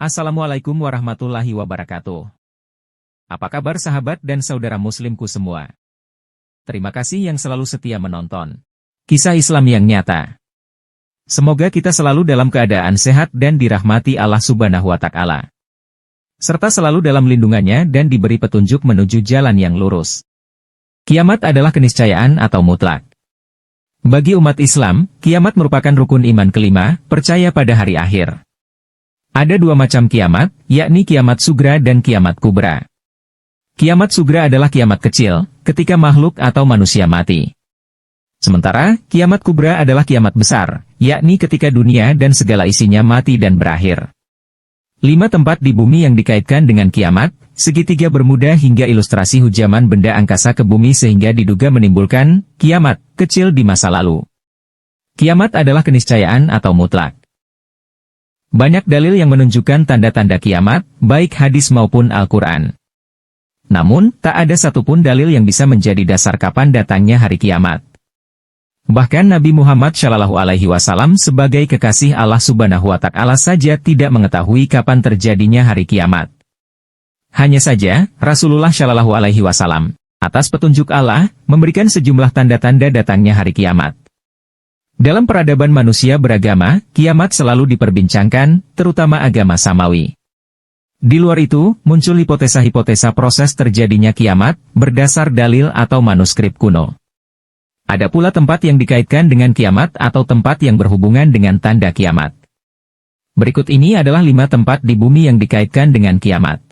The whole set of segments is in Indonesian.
Assalamualaikum warahmatullahi wabarakatuh. Apa kabar sahabat dan saudara muslimku semua? Terima kasih yang selalu setia menonton Kisah Islam yang Nyata. Semoga kita selalu dalam keadaan sehat dan dirahmati Allah Subhanahu wa Ta'ala, serta selalu dalam lindungannya dan diberi petunjuk menuju jalan yang lurus. Kiamat adalah keniscayaan atau mutlak. Bagi umat Islam, kiamat merupakan rukun iman kelima, percaya pada hari akhir. Ada dua macam kiamat, yakni kiamat sugra dan kiamat kubra. Kiamat sugra adalah kiamat kecil, ketika makhluk atau manusia mati. Sementara, kiamat kubra adalah kiamat besar, yakni ketika dunia dan segala isinya mati dan berakhir. 5 tempat di bumi yang dikaitkan dengan kiamat, segitiga bermuda hingga ilustrasi hujaman benda angkasa ke bumi sehingga diduga menimbulkan kiamat kecil di masa lalu. Kiamat adalah keniscayaan atau mutlak. Banyak dalil yang menunjukkan tanda-tanda kiamat, baik hadis maupun Al-Quran. Namun, tak ada satupun dalil yang bisa menjadi dasar kapan datangnya hari kiamat. Bahkan Nabi Muhammad SAW sebagai kekasih Allah Subhanahu wa Ta'ala saja tidak mengetahui kapan terjadinya hari kiamat. Hanya saja, Rasulullah SAW, atas petunjuk Allah, memberikan sejumlah tanda-tanda datangnya hari kiamat. Dalam peradaban manusia beragama, kiamat selalu diperbincangkan, terutama agama Samawi. Di luar itu, muncul hipotesa-hipotesa proses terjadinya kiamat, berdasar dalil atau manuskrip kuno. Ada pula tempat yang dikaitkan dengan kiamat atau tempat yang berhubungan dengan tanda kiamat. Berikut ini adalah 5 tempat di bumi yang dikaitkan dengan kiamat.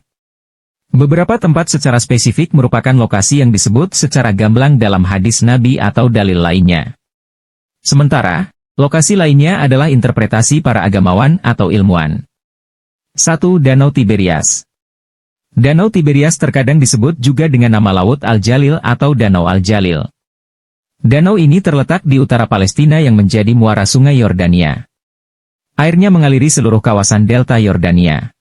Beberapa tempat secara spesifik merupakan lokasi yang disebut secara gamblang dalam hadis Nabi atau dalil lainnya. Sementara, lokasi lainnya adalah interpretasi para agamawan atau ilmuwan. 1. Danau Tiberias. Danau Tiberias terkadang disebut juga dengan nama Laut Al-Jalil atau Danau Al-Jalil. Danau ini terletak di utara Palestina yang menjadi muara sungai Yordania. Airnya mengaliri seluruh kawasan delta Yordania.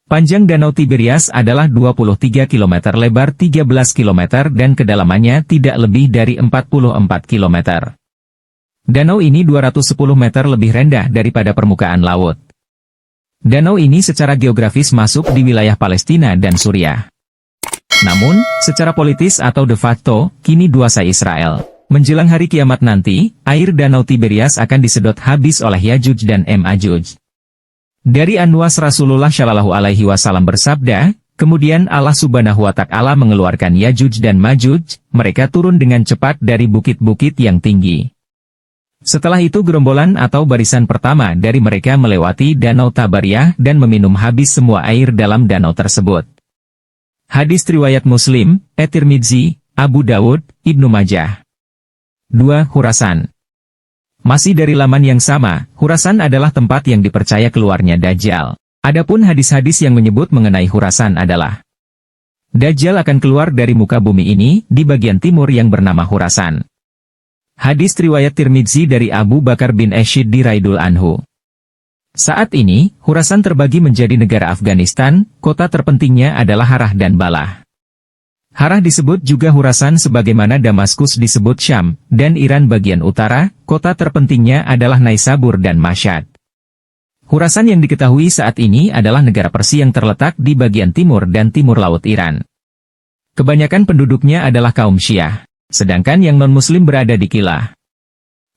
Panjang Danau Tiberias adalah 23 km, lebar 13 km dan kedalamannya tidak lebih dari 44 km. Danau ini 210 meter lebih rendah daripada permukaan laut. Danau ini secara geografis masuk di wilayah Palestina dan Suriah. Namun, secara politis atau de facto, kini dikuasai Israel. Menjelang hari kiamat nanti, air Danau Tiberias akan disedot habis oleh Yajuj dan Majuj. Dari An-Nuwas Rasulullah SAW bersabda, kemudian Allah Subhanahu wa Ta'ala mengeluarkan Yajuj dan Majuj, mereka turun dengan cepat dari bukit-bukit yang tinggi. Setelah itu gerombolan atau barisan pertama dari mereka melewati Danau Tabariyah dan meminum habis semua air dalam danau tersebut. Hadis riwayat Muslim, At-Tirmidzi, Abu Dawud, Ibnu Majah. 2. Khurasan. Masih dari laman yang sama, Khurasan adalah tempat yang dipercaya keluarnya Dajjal. Adapun hadis-hadis yang menyebut mengenai Khurasan adalah Dajjal akan keluar dari muka bumi ini di bagian timur yang bernama Khurasan. Hadis riwayat Tirmidzi dari Abu Bakar bin Ash-Shiddi radhiyallahu anhu. Saat ini, Khurasan terbagi menjadi negara Afghanistan, kota terpentingnya adalah Harah dan Balah. Harah disebut juga Khurasan sebagaimana Damaskus disebut Syam, dan Iran bagian utara, kota terpentingnya adalah Naisabur dan Mashhad. Khurasan yang diketahui saat ini adalah negara Persia yang terletak di bagian timur dan timur laut Iran. Kebanyakan penduduknya adalah kaum Syiah, sedangkan yang non-muslim berada di Kilah.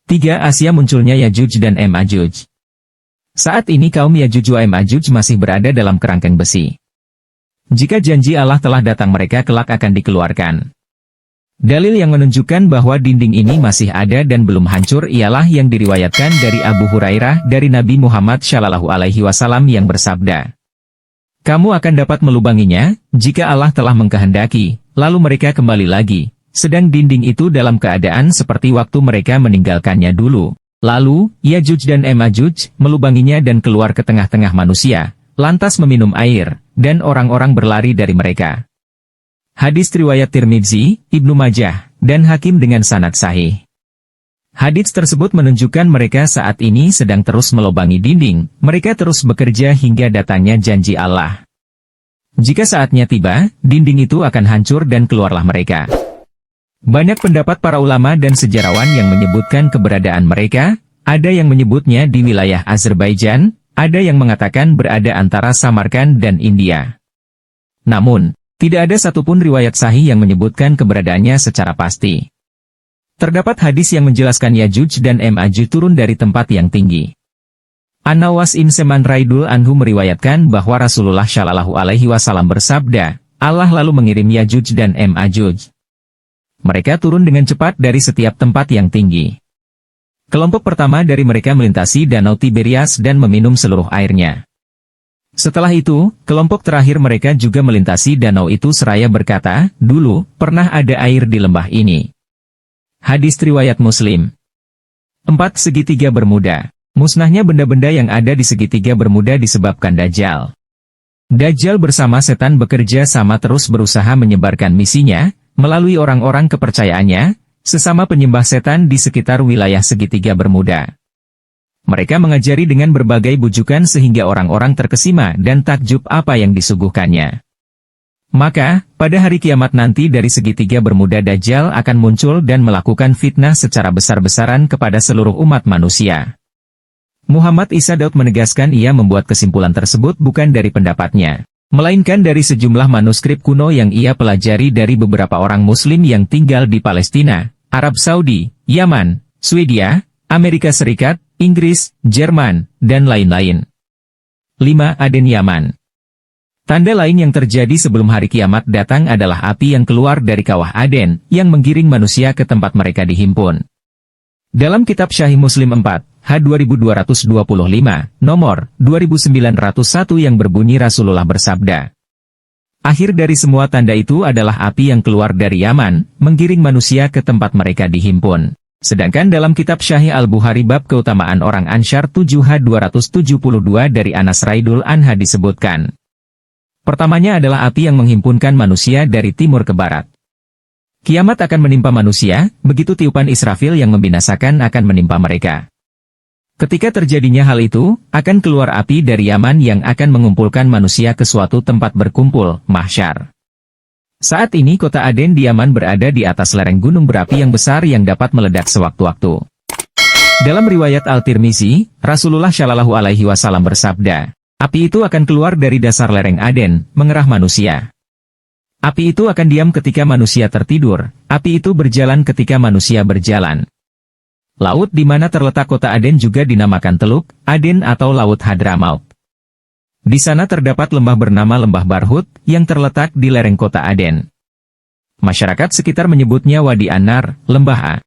3. Asia munculnya Yajuj dan Majuj. Saat ini kaum Yajuj wa Majuj masih berada dalam kerangkeng besi. Jika janji Allah telah datang mereka kelak akan dikeluarkan. Dalil yang menunjukkan bahwa dinding ini masih ada dan belum hancur ialah yang diriwayatkan dari Abu Hurairah dari Nabi Muhammad SAW yang bersabda, "Kamu akan dapat melubanginya, jika Allah telah mengkehendaki, lalu mereka kembali lagi. Sedang dinding itu dalam keadaan seperti waktu mereka meninggalkannya dulu. Lalu, Yajuj dan Majuj melubanginya dan keluar ke tengah-tengah manusia, lantas meminum air, dan orang-orang berlari dari mereka." Hadis riwayat Tirmidzi, Ibnu Majah, dan Hakim dengan sanad sahih. Hadis tersebut menunjukkan mereka saat ini sedang terus melubangi dinding, mereka terus bekerja hingga datangnya janji Allah. Jika saatnya tiba, dinding itu akan hancur dan keluarlah mereka. Banyak pendapat para ulama dan sejarawan yang menyebutkan keberadaan mereka, ada yang menyebutnya di wilayah Azerbaijan, ada yang mengatakan berada antara Samarkand dan India. Namun, tidak ada satupun riwayat sahih yang menyebutkan keberadaannya secara pasti. Terdapat hadis yang menjelaskan Yajuj dan Ma'juj turun dari tempat yang tinggi. An-Nawas bin Seman Raidul Anhu meriwayatkan bahwa Rasulullah Shallallahu Alaihi Wasallam bersabda, Allah lalu mengirim Yajuj dan Ma'juj. Mereka turun dengan cepat dari setiap tempat yang tinggi. Kelompok pertama dari mereka melintasi Danau Tiberias dan meminum seluruh airnya. Setelah itu, kelompok terakhir mereka juga melintasi danau itu seraya berkata, dulu, pernah ada air di lembah ini. Hadis riwayat Muslim. 4. Segitiga Bermuda. Musnahnya benda-benda yang ada di segitiga Bermuda disebabkan Dajjal. Dajjal bersama setan bekerja sama terus berusaha menyebarkan misinya, melalui orang-orang kepercayaannya, sesama penyembah setan di sekitar wilayah segitiga Bermuda. Mereka mengajari dengan berbagai bujukan sehingga orang-orang terkesima dan takjub apa yang disuguhkannya. Maka, pada hari kiamat nanti dari segitiga Bermuda Dajjal akan muncul dan melakukan fitnah secara besar-besaran kepada seluruh umat manusia. Muhammad Isa Daud menegaskan ia membuat kesimpulan tersebut bukan dari pendapatnya, melainkan dari sejumlah manuskrip kuno yang ia pelajari dari beberapa orang Muslim yang tinggal di Palestina, Arab Saudi, Yaman, Swedia, Amerika Serikat, Inggris, Jerman, dan lain-lain. 5. Aden Yaman. Tanda lain yang terjadi sebelum hari kiamat datang adalah api yang keluar dari kawah Aden, yang menggiring manusia ke tempat mereka dihimpun. Dalam kitab Sahih Muslim 4, H2225, nomor 2901 yang berbunyi Rasulullah bersabda, akhir dari semua tanda itu adalah api yang keluar dari Yaman, menggiring manusia ke tempat mereka dihimpun. Sedangkan dalam kitab Sahih Al-Bukhari bab keutamaan orang Ansyar 7H272 dari Anas Raidul Anha disebutkan, pertamanya adalah api yang menghimpunkan manusia dari timur ke barat. Kiamat akan menimpa manusia, begitu tiupan Israfil yang membinasakan akan menimpa mereka. Ketika terjadinya hal itu, akan keluar api dari Yaman yang akan mengumpulkan manusia ke suatu tempat berkumpul, mahsyar. Saat ini kota Aden di Yaman berada di atas lereng gunung berapi yang besar yang dapat meledak sewaktu-waktu. Dalam riwayat Al-Tirmizi, Rasulullah Shallallahu Alaihi Wasallam bersabda, api itu akan keluar dari dasar lereng Aden, mengerah manusia. Api itu akan diam ketika manusia tertidur, api itu berjalan ketika manusia berjalan. Laut di mana terletak kota Aden juga dinamakan Teluk Aden atau Laut Hadramaut. Di sana terdapat lembah bernama Lembah Barhut, yang terletak di lereng kota Aden. Masyarakat sekitar menyebutnya Wadi An-Nar, Lembah